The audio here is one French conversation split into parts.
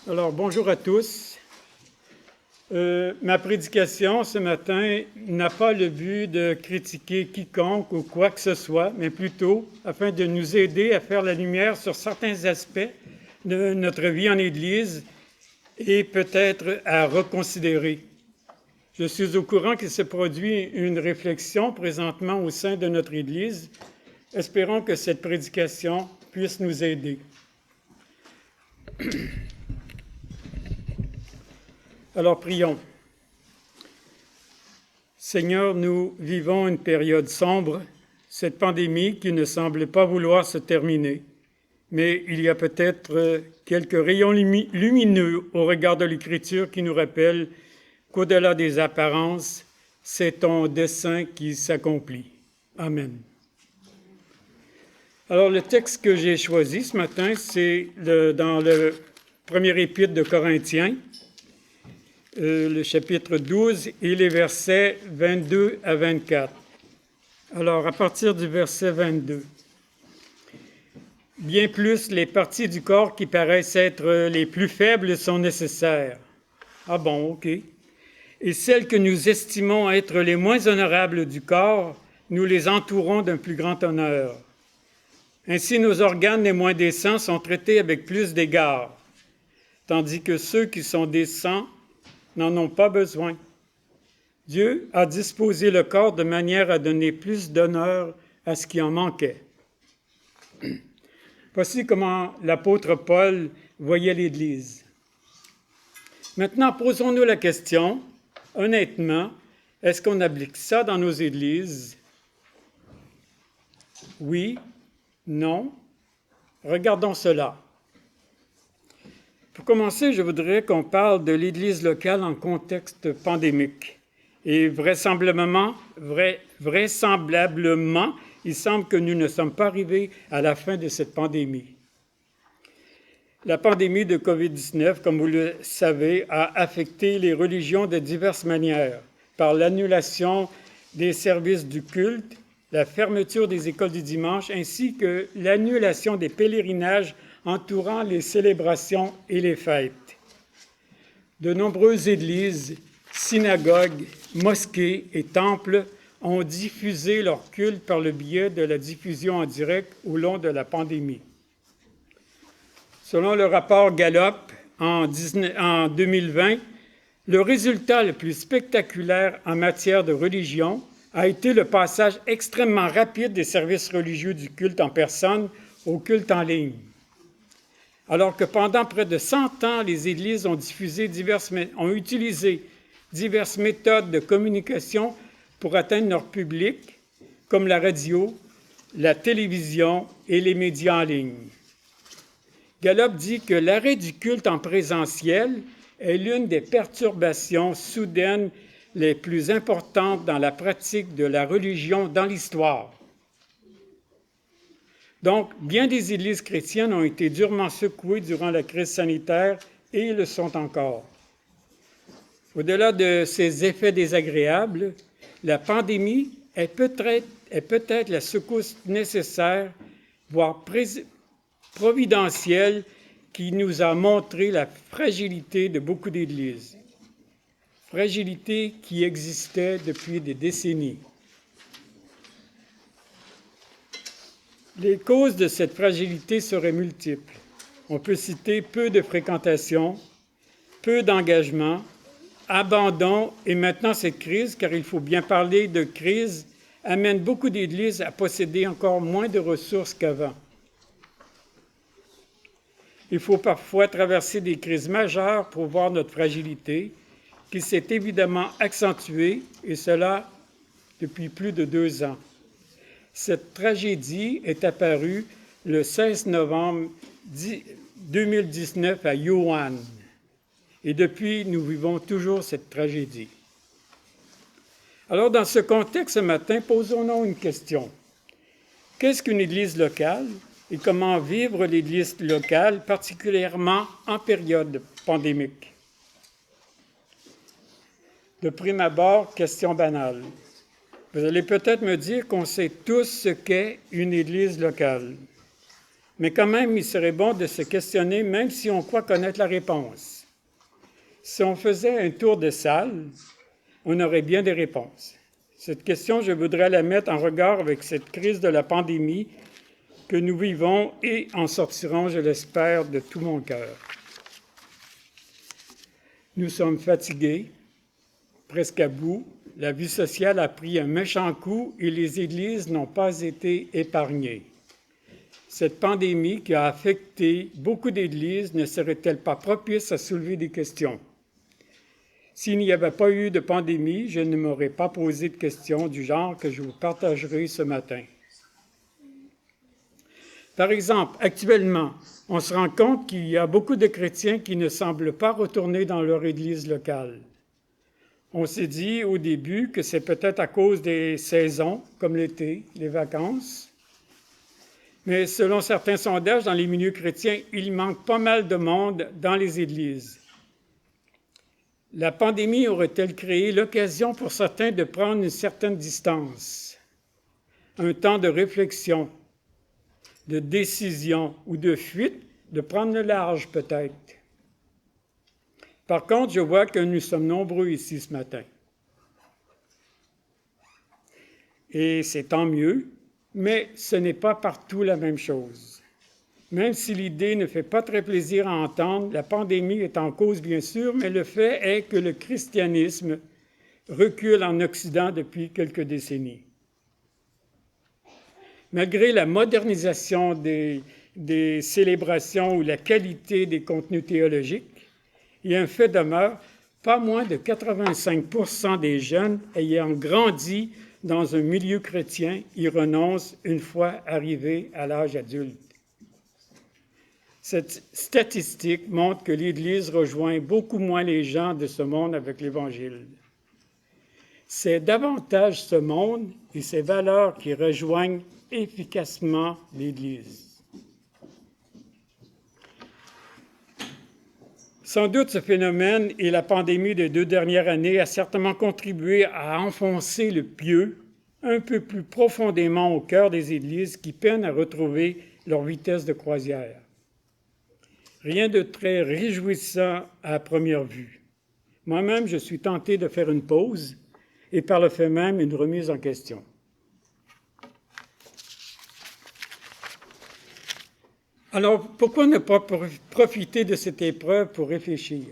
Alors, bonjour à tous. Ma prédication ce matin n'a pas le but de critiquer quiconque ou quoi que ce soit, mais plutôt afin de nous aider à faire la lumière sur certains aspects de notre vie en Église et peut-être à reconsidérer. Je suis au courant qu'il se produit une réflexion présentement au sein de notre Église. Espérons que cette prédication puisse nous aider. Alors prions. Seigneur, nous vivons une période sombre, cette pandémie qui ne semble pas vouloir se terminer. Mais il y a peut-être quelques rayons lumineux au regard de l'Écriture qui nous rappellent qu'au-delà des apparences, c'est ton dessein qui s'accomplit. Amen. Alors le texte que j'ai choisi ce matin, c'est dans le premier épître de Corinthiens, le chapitre 12 et les versets 22 à 24. Alors, à partir du verset 22. « Bien plus, les parties du corps qui paraissent être les plus faibles sont nécessaires. » Ah bon, OK. « Et celles que nous estimons être les moins honorables du corps, nous les entourons d'un plus grand honneur. Ainsi, nos organes les moins décents sont traités avec plus d'égard, tandis que ceux qui sont décents n'en ont pas besoin. Dieu a disposé le corps de manière à donner plus d'honneur à ce qui en manquait. Voici comment l'apôtre Paul voyait l'Église. Maintenant, posons-nous la question, honnêtement, est-ce qu'on applique ça dans nos églises? Oui, non. Regardons cela. Pour commencer, je voudrais qu'on parle de l'Église locale en contexte pandémique. Et vraisemblablement, il semble que nous ne sommes pas arrivés à la fin de cette pandémie. La pandémie de COVID-19, comme vous le savez, a affecté les religions de diverses manières, par l'annulation des services du culte, la fermeture des écoles du dimanche, ainsi que l'annulation des pèlerinages entourant les célébrations et les fêtes. De nombreuses églises, synagogues, mosquées et temples ont diffusé leur culte par le biais de la diffusion en direct au long de la pandémie. Selon le rapport Gallup en 2020, le résultat le plus spectaculaire en matière de religion a été le passage extrêmement rapide des services religieux du culte en personne au culte en ligne. Alors que pendant près de 100 ans, les églises ont utilisé diverses méthodes de communication pour atteindre leur public, comme la radio, la télévision et les médias en ligne. Gallup dit que l'arrêt du culte en présentiel est l'une des perturbations soudaines les plus importantes dans la pratique de la religion dans l'histoire. Donc, bien des églises chrétiennes ont été durement secouées durant la crise sanitaire et le sont encore. Au-delà de ces effets désagréables, la pandémie est peut-être la secousse nécessaire, voire providentielle, qui nous a montré la fragilité de beaucoup d'églises. Fragilité qui existait depuis des décennies. Les causes de cette fragilité seraient multiples. On peut citer peu de fréquentation, peu d'engagement, abandon et maintenant cette crise, car il faut bien parler de crise, amène beaucoup d'églises à posséder encore moins de ressources qu'avant. Il faut parfois traverser des crises majeures pour voir notre fragilité, qui s'est évidemment accentuée, et cela depuis plus de 2 ans. Cette tragédie est apparue le 16 novembre 2019 à Wuhan. Et depuis, nous vivons toujours cette tragédie. Alors, dans ce contexte, ce matin, posons-nous une question. Qu'est-ce qu'une Église locale et comment vivre l'Église locale, particulièrement en période pandémique? De prime abord, question banale. Vous allez peut-être me dire qu'on sait tous ce qu'est une Église locale. Mais quand même, il serait bon de se questionner, même si on croit connaître la réponse. Si on faisait un tour de salle, on aurait bien des réponses. Cette question, je voudrais la mettre en regard avec cette crise de la pandémie que nous vivons et en sortirons, je l'espère, de tout mon cœur. Nous sommes fatigués, presque à bout. La vie sociale a pris un méchant coup et les églises n'ont pas été épargnées. Cette pandémie qui a affecté beaucoup d'églises ne serait-elle pas propice à soulever des questions? S'il n'y avait pas eu de pandémie, je ne m'aurais pas posé de questions du genre que je vous partagerai ce matin. Par exemple, actuellement, on se rend compte qu'il y a beaucoup de chrétiens qui ne semblent pas retourner dans leur église locale. On s'est dit au début que c'est peut-être à cause des saisons, comme l'été, les vacances. Mais selon certains sondages dans les milieux chrétiens, il manque pas mal de monde dans les églises. La pandémie aurait-elle créé l'occasion pour certains de prendre une certaine distance, un temps de réflexion, de décision ou de fuite, de prendre le large peut-être? Par contre, je vois que nous sommes nombreux ici ce matin. Et c'est tant mieux, mais ce n'est pas partout la même chose. Même si l'idée ne fait pas très plaisir à entendre, la pandémie est en cause bien sûr, mais le fait est que le christianisme recule en Occident depuis quelques décennies. Malgré la modernisation des célébrations ou la qualité des contenus théologiques, il y a un fait demeure, pas moins de 85% des jeunes ayant grandi dans un milieu chrétien y renoncent une fois arrivés à l'âge adulte. Cette statistique montre que l'Église rejoint beaucoup moins les gens de ce monde avec l'Évangile. C'est davantage ce monde et ses valeurs qui rejoignent efficacement l'Église. Sans doute, ce phénomène et la pandémie des 2 dernières années a certainement contribué à enfoncer le pieu un peu plus profondément au cœur des églises qui peinent à retrouver leur vitesse de croisière. Rien de très réjouissant à première vue. Moi-même, je suis tenté de faire une pause et par le fait même une remise en question. Alors, pourquoi ne pas profiter de cette épreuve pour réfléchir?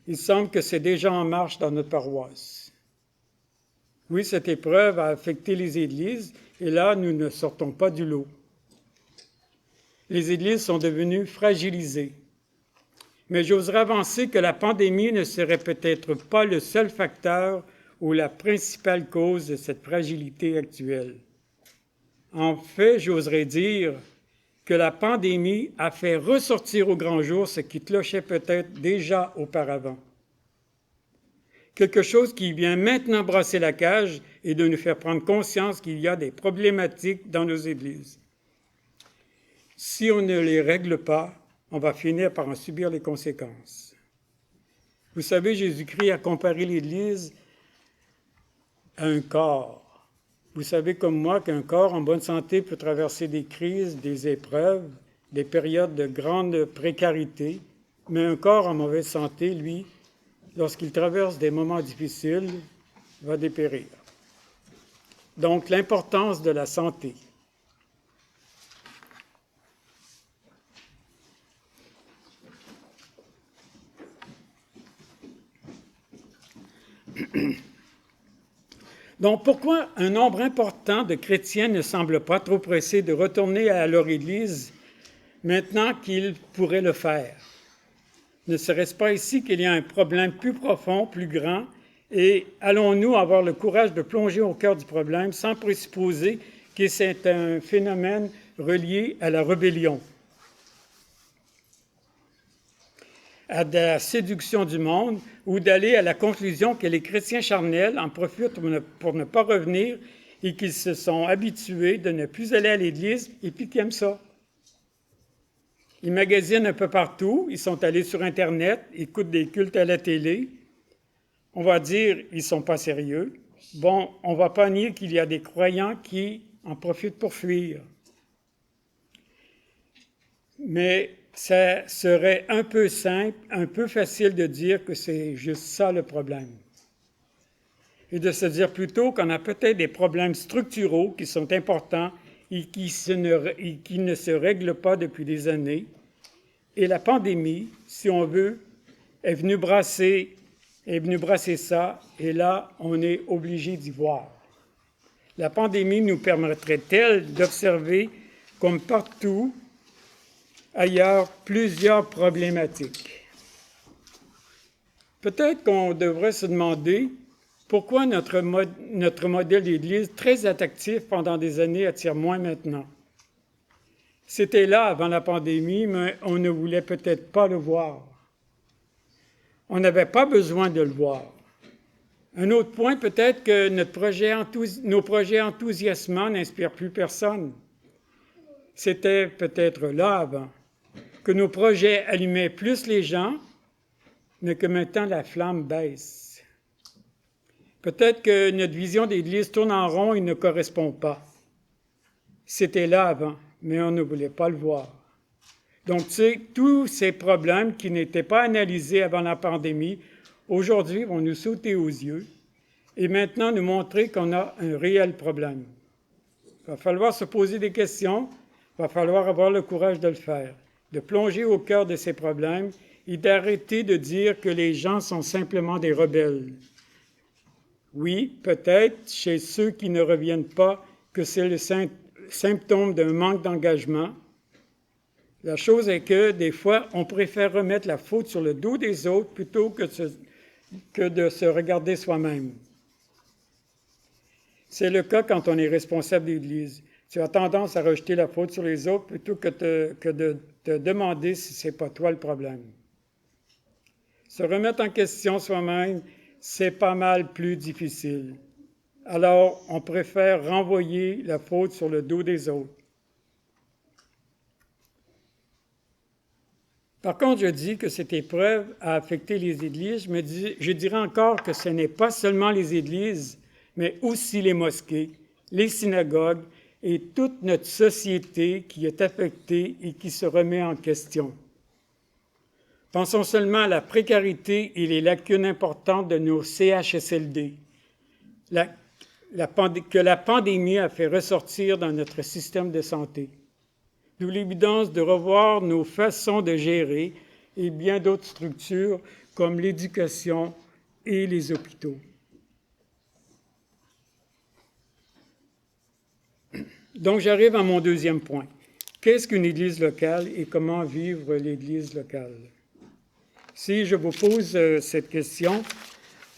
Il semble que c'est déjà en marche dans notre paroisse. Oui, cette épreuve a affecté les églises, et là, nous ne sortons pas du lot. Les églises sont devenues fragilisées. Mais j'oserais avancer que la pandémie ne serait peut-être pas le seul facteur ou la principale cause de cette fragilité actuelle. En fait, j'oserais dire que la pandémie a fait ressortir au grand jour ce qui clochait peut-être déjà auparavant. Quelque chose qui vient maintenant brasser la cage et de nous faire prendre conscience qu'il y a des problématiques dans nos églises. Si on ne les règle pas, on va finir par en subir les conséquences. Vous savez, Jésus-Christ a comparé l'Église à un corps. Vous savez comme moi qu'un corps en bonne santé peut traverser des crises, des épreuves, des périodes de grande précarité, mais un corps en mauvaise santé, lui, lorsqu'il traverse des moments difficiles, va dépérir. Donc, l'importance de la santé. Donc, pourquoi un nombre important de chrétiens ne semble pas trop pressés de retourner à leur Église maintenant qu'ils pourraient le faire? Ne serait-ce pas ici qu'il y a un problème plus profond, plus grand, et allons-nous avoir le courage de plonger au cœur du problème sans présupposer que c'est un phénomène relié à la rébellion, à la séduction du monde, ou d'aller à la conclusion que les chrétiens charnels en profitent pour ne pas revenir et qu'ils se sont habitués de ne plus aller à l'Église et puis qu'ils aiment ça. Ils magasinent un peu partout, ils sont allés sur Internet, écoutent des cultes à la télé. On va dire ils ne sont pas sérieux. Bon, on ne va pas nier qu'il y a des croyants qui en profitent pour fuir. mais ça serait un peu simple, un peu facile de dire que c'est juste ça le problème. Et de se dire plutôt qu'on a peut-être des problèmes structuraux qui sont importants et qui ne se règlent pas depuis des années. Et la pandémie, si on veut, est venue brasser ça, et là, on est obligé d'y voir. La pandémie nous permettrait-elle d'observer, comme partout ailleurs, plusieurs problématiques? Peut-être qu'on devrait se demander pourquoi notre modèle d'Église, très attractif pendant des années, attire moins maintenant. C'était là avant la pandémie, mais on ne voulait peut-être pas le voir. On n'avait pas besoin de le voir. Un autre point, peut-être que nos projets enthousiasmants n'inspirent plus personne. C'était peut-être là avant, que nos projets allumaient plus les gens, mais que maintenant la flamme baisse. Peut-être que notre vision d'Église tourne en rond et ne correspond pas. C'était là avant, mais on ne voulait pas le voir. Donc, tu sais, tous ces problèmes qui n'étaient pas analysés avant la pandémie, aujourd'hui, vont nous sauter aux yeux et maintenant nous montrer qu'on a un réel problème. Il va falloir se poser des questions, il va falloir avoir le courage de le faire, de plonger au cœur de ces problèmes et d'arrêter de dire que les gens sont simplement des rebelles. Oui, peut-être chez ceux qui ne reviennent pas que c'est le symptôme d'un manque d'engagement. La chose est que, des fois, on préfère remettre la faute sur le dos des autres plutôt que de se regarder soi-même. C'est le cas quand on est responsable d'Église. Tu as tendance à rejeter la faute sur les autres plutôt que de te demander si ce n'est pas toi le problème. Se remettre en question soi-même, c'est pas mal plus difficile. Alors, on préfère renvoyer la faute sur le dos des autres. Par contre, je dis que cette épreuve a affecté les églises. Je dirais encore que ce n'est pas seulement les églises, mais aussi les mosquées, les synagogues et toute notre société qui est affectée et qui se remet en question. Pensons seulement à la précarité et les lacunes importantes de nos CHSLD, que la pandémie a fait ressortir dans notre système de santé. D'où l'évidence de revoir nos façons de gérer et bien d'autres structures comme l'éducation et les hôpitaux. Donc, j'arrive à mon deuxième point. Qu'est-ce qu'une Église locale et comment vivre l'Église locale? Si je vous pose cette question,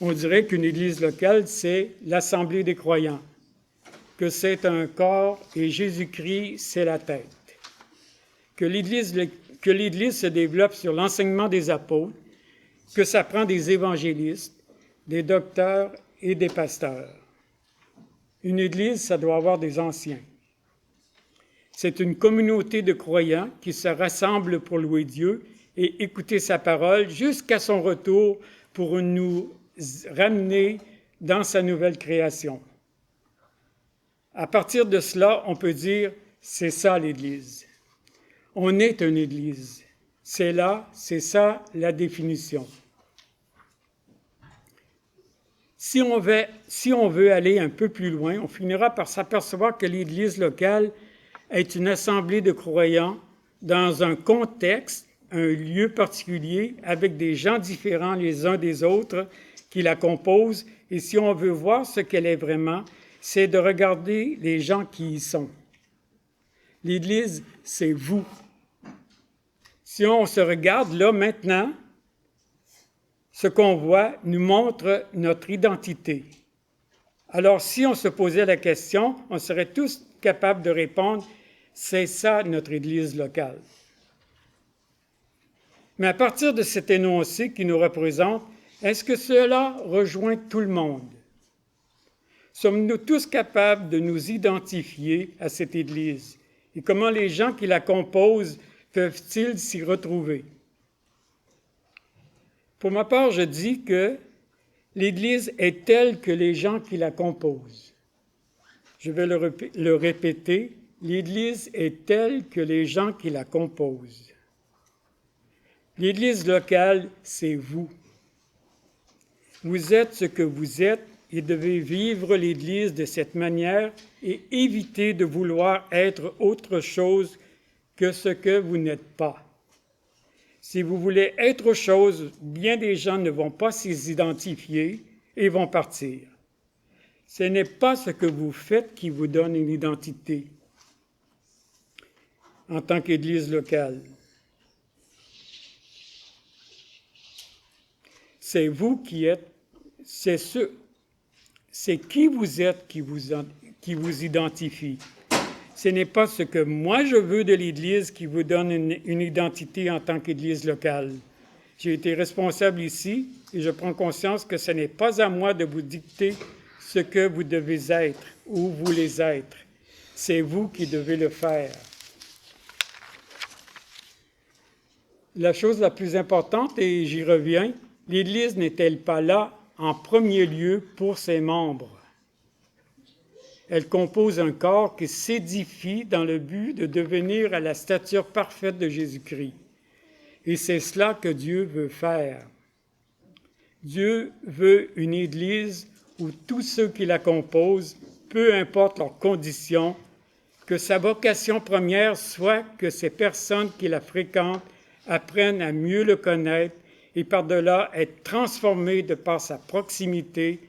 on dirait qu'une Église locale, c'est l'Assemblée des croyants, que c'est un corps et Jésus-Christ, c'est la tête. Que l'Église se développe sur l'enseignement des apôtres, que ça prend des évangélistes, des docteurs et des pasteurs. Une Église, ça doit avoir des anciens. C'est une communauté de croyants qui se rassemblent pour louer Dieu et écouter sa parole jusqu'à son retour pour nous ramener dans sa nouvelle création. À partir de cela, on peut dire, c'est ça l'Église. On est une Église. C'est ça la définition. Si on veut aller un peu plus loin, on finira par s'apercevoir que l'Église locale est une assemblée de croyants dans un contexte, un lieu particulier, avec des gens différents les uns des autres qui la composent. Et si on veut voir ce qu'elle est vraiment, c'est de regarder les gens qui y sont. L'Église, c'est vous. Si on se regarde là maintenant, ce qu'on voit nous montre notre identité. Alors, si on se posait la question, on serait tous capables de répondre, c'est ça notre Église locale. Mais à partir de cet énoncé qui nous représente, est-ce que cela rejoint tout le monde? Sommes-nous tous capables de nous identifier à cette Église? Et comment les gens qui la composent peuvent-ils s'y retrouver? Pour ma part, je dis que l'Église est telle que les gens qui la composent. Je vais le répéter, l'Église est telle que les gens qui la composent. L'Église locale, c'est vous. Vous êtes ce que vous êtes et devez vivre l'Église de cette manière et éviter de vouloir être autre chose que ce que vous n'êtes pas. Si vous voulez être autre chose, bien des gens ne vont pas s'identifier et vont partir. Ce n'est pas ce que vous faites qui vous donne une identité en tant qu'Église locale. C'est vous qui êtes, c'est qui vous êtes qui vous identifie. Ce n'est pas ce que moi je veux de l'Église qui vous donne une identité en tant qu'Église locale. J'ai été responsable ici et je prends conscience que ce n'est pas à moi de vous dicter ce que vous devez être ou voulez être. C'est vous qui devez le faire. La chose la plus importante, et j'y reviens, l'Église n'est-elle pas là en premier lieu pour ses membres? Elle compose un corps qui s'édifie dans le but de devenir à la stature parfaite de Jésus-Christ. Et c'est cela que Dieu veut faire. Dieu veut une Église où tous ceux qui la composent, peu importe leurs conditions, que sa vocation première soit que ces personnes qui la fréquentent apprennent à mieux le connaître et par-delà être transformées de par sa proximité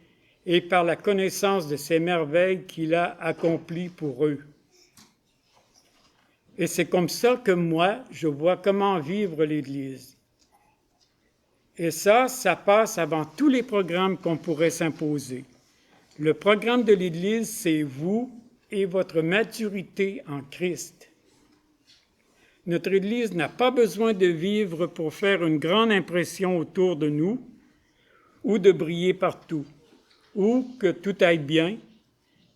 et par la connaissance de ces merveilles qu'il a accomplies pour eux. Et c'est comme ça que moi, je vois comment vivre l'Église. Et ça passe avant tous les programmes qu'on pourrait s'imposer. Le programme de l'Église, c'est vous et votre maturité en Christ. Notre Église n'a pas besoin de vivre pour faire une grande impression autour de nous ou de briller partout, ou que tout aille bien,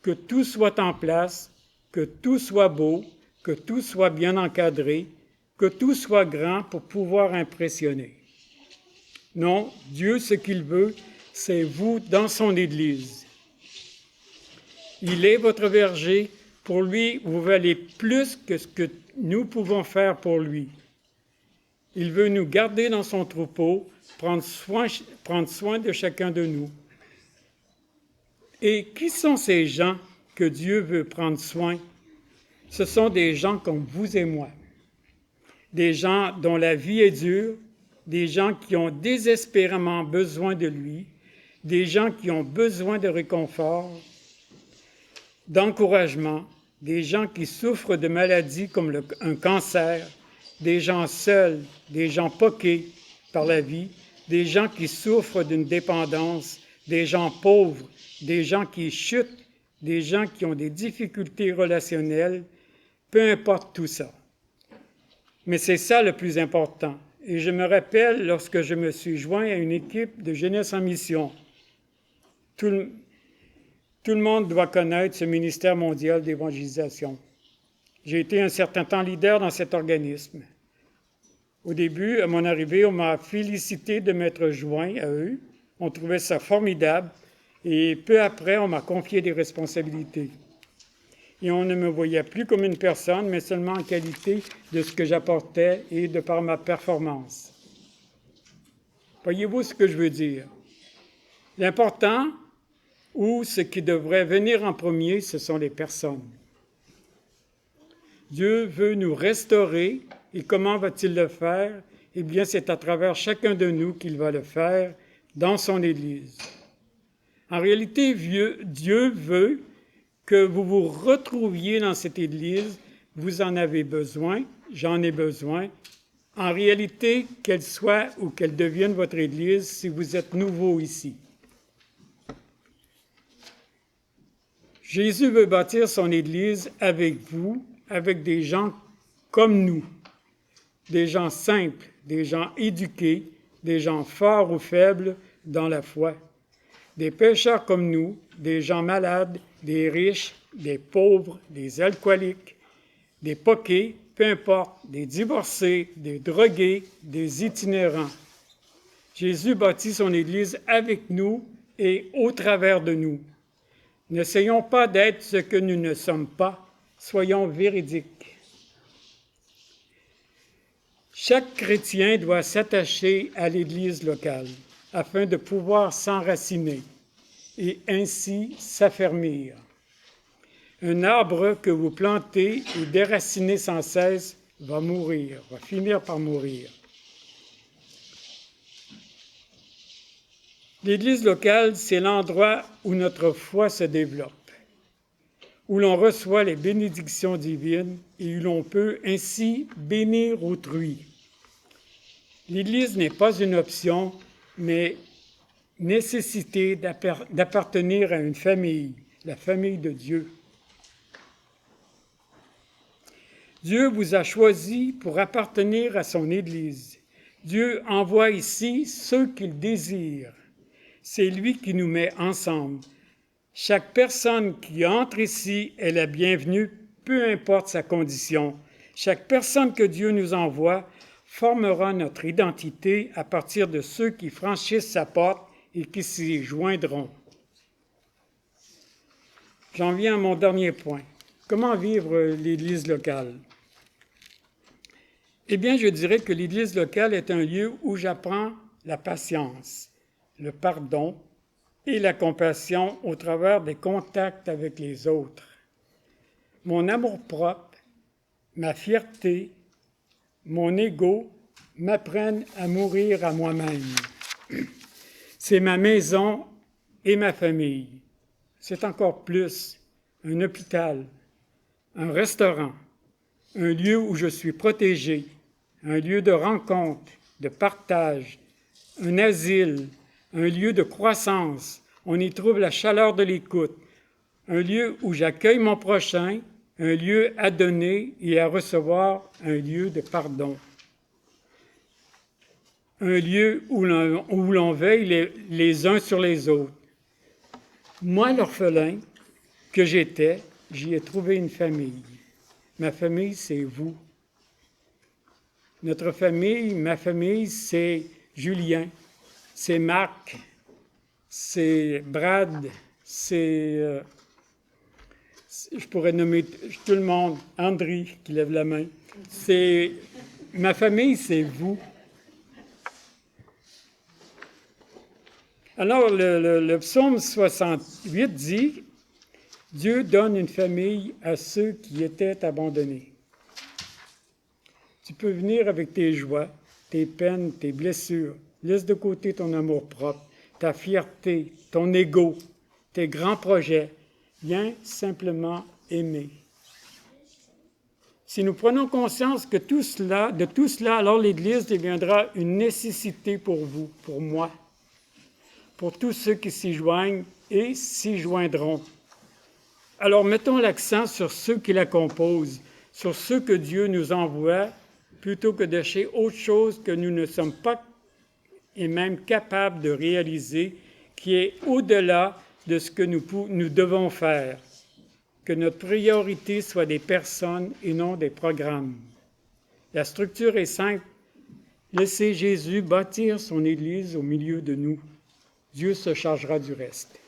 que tout soit en place, que tout soit beau, que tout soit bien encadré, que tout soit grand pour pouvoir impressionner. Non, Dieu, ce qu'il veut, c'est vous dans son Église. Il est votre berger. Pour lui, vous valez plus que ce que nous pouvons faire pour lui. Il veut nous garder dans son troupeau, prendre soin de chacun de nous. Et qui sont ces gens que Dieu veut prendre soin? Ce sont des gens comme vous et moi. Des gens dont la vie est dure, des gens qui ont désespérément besoin de lui, des gens qui ont besoin de réconfort, d'encouragement, des gens qui souffrent de maladies comme un cancer, des gens seuls, des gens poqués par la vie, des gens qui souffrent d'une dépendance, des gens pauvres, des gens qui chutent, des gens qui ont des difficultés relationnelles, peu importe tout ça. Mais c'est ça le plus important. Et je me rappelle lorsque je me suis joint à une équipe de jeunesse en mission. Tout le monde doit connaître ce ministère mondial d'évangélisation. J'ai été un certain temps leader dans cet organisme. Au début, à mon arrivée, on m'a félicité de m'être joint à eux. On trouvait ça formidable. Et peu après, on m'a confié des responsabilités. Et on ne me voyait plus comme une personne, mais seulement en qualité de ce que j'apportais et de par ma performance. Voyez-vous ce que je veux dire? L'important, ou ce qui devrait venir en premier, ce sont les personnes. Dieu veut nous restaurer, et comment va-t-il le faire? Eh bien, c'est à travers chacun de nous qu'il va le faire dans son Église. En réalité, Dieu veut que vous vous retrouviez dans cette Église. Vous en avez besoin, j'en ai besoin. En réalité, qu'elle soit ou qu'elle devienne votre Église si vous êtes nouveau ici. Jésus veut bâtir son Église avec vous, avec des gens comme nous, des gens simples, des gens éduqués, des gens forts ou faibles dans la foi, des pécheurs comme nous, des gens malades, des riches, des pauvres, des alcooliques, des poqués, peu importe, des divorcés, des drogués, des itinérants. Jésus bâtit son Église avec nous et au travers de nous. N'essayons pas d'être ce que nous ne sommes pas, Soyons véridiques. Chaque chrétien doit s'attacher à l'Église locale afin de pouvoir s'enraciner et ainsi s'affermir. Un arbre que vous plantez et déracinez sans cesse va mourir, va finir par mourir. L'Église locale, c'est l'endroit où notre foi se développe, où l'on reçoit les bénédictions divines et où l'on peut ainsi bénir autrui. L'Église n'est pas une option, mais nécessité d'appartenir à une famille, la famille de Dieu. Dieu vous a choisi pour appartenir à son Église. Dieu envoie ici ceux qu'il désire. C'est lui qui nous met ensemble. Chaque personne qui entre ici est la bienvenue, peu importe sa condition. Chaque personne que Dieu nous envoie formera notre identité à partir de ceux qui franchissent sa porte et qui s'y joindront. J'en viens à mon dernier point. Comment vivre l'Église locale? Eh bien, je dirais que l'Église locale est un lieu où j'apprends la patience, le pardon et la compassion au travers des contacts avec les autres. Mon amour-propre, ma fierté, mon ego m'apprennent à mourir à moi-même. C'est ma maison et ma famille. C'est encore plus un hôpital, un restaurant, un lieu où je suis protégé, un lieu de rencontre, de partage, un asile, un lieu de croissance. On y trouve la chaleur de l'écoute, un lieu où j'accueille mon prochain, un lieu à donner et à recevoir, un lieu de pardon. Un lieu où l'on veille les uns sur les autres. Moi, l'orphelin que j'étais, j'y ai trouvé une famille. Ma famille, c'est vous. Notre famille, ma famille, c'est Julien, c'est Marc, c'est Brad, je pourrais nommer tout le monde, André qui lève la main. Ma famille, c'est vous. Alors, le psaume 68 dit, « Dieu donne une famille à ceux qui étaient abandonnés. » Tu peux venir avec tes joies, tes peines, tes blessures. Laisse de côté ton amour-propre, ta fierté, ton ego, tes grands projets. Viens simplement aimer. Si nous prenons conscience de tout cela, alors l'Église deviendra une nécessité pour vous, pour moi, pour tous ceux qui s'y joignent et s'y joindront. Alors mettons l'accent sur ceux qui la composent, sur ceux que Dieu nous envoie, plutôt que de chercher autre chose que nous ne sommes pas et même capables de réaliser, qui est au-delà de ce que nous devons faire. Que notre priorité soit des personnes et non des programmes. La structure est simple. Laissez Jésus bâtir son Église au milieu de nous. Dieu se chargera du reste.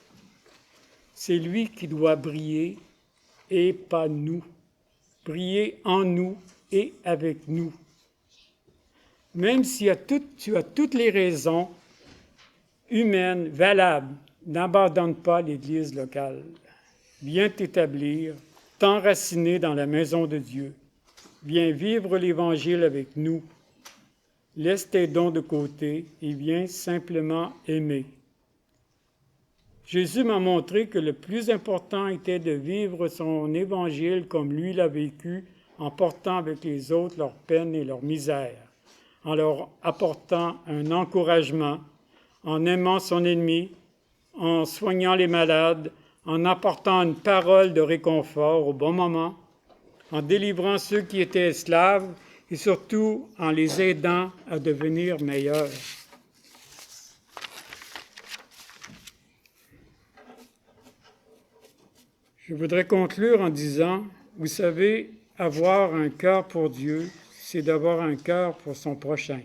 C'est lui qui doit briller et pas nous. Briller en nous et avec nous. Même si tu as toutes les raisons humaines, valables, n'abandonne pas l'Église locale. Viens t'établir, t'enraciner dans la maison de Dieu. Viens vivre l'Évangile avec nous. Laisse tes dons de côté et viens simplement aimer. Jésus m'a montré que le plus important était de vivre son Évangile comme lui l'a vécu, en portant avec les autres leurs peines et leurs misères, en leur apportant un encouragement, en aimant son ennemi, en soignant les malades, en apportant une parole de réconfort au bon moment, en délivrant ceux qui étaient esclaves et surtout en les aidant à devenir meilleurs. Je voudrais conclure en disant, vous savez, avoir un cœur pour Dieu, c'est d'avoir un cœur pour son prochain.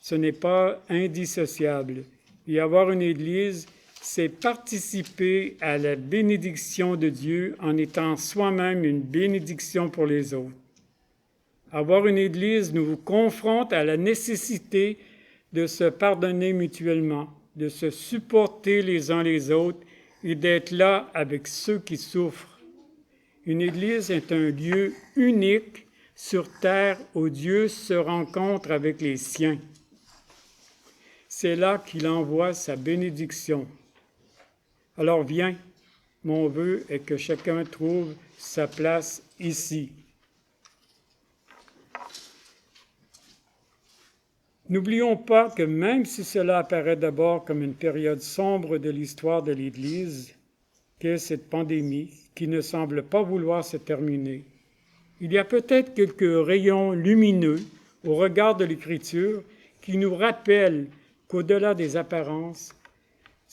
Ce n'est pas indissociable. Et avoir une Église, c'est participer à la bénédiction de Dieu en étant soi-même une bénédiction pour les autres. Avoir une Église nous confronte à la nécessité de se pardonner mutuellement, de se supporter les uns les autres et d'être là avec ceux qui souffrent. Une Église est un lieu unique sur terre où Dieu se rencontre avec les siens. C'est là qu'il envoie sa bénédiction. Alors viens, mon vœu est que chacun trouve sa place ici. N'oublions pas que même si cela apparaît d'abord comme une période sombre de l'histoire de l'Église, qu'est cette pandémie qui ne semble pas vouloir se terminer, il y a peut-être quelques rayons lumineux au regard de l'Écriture qui nous rappellent qu'au-delà des apparences,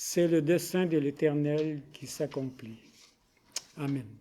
c'est le dessein de l'Éternel qui s'accomplit. Amen.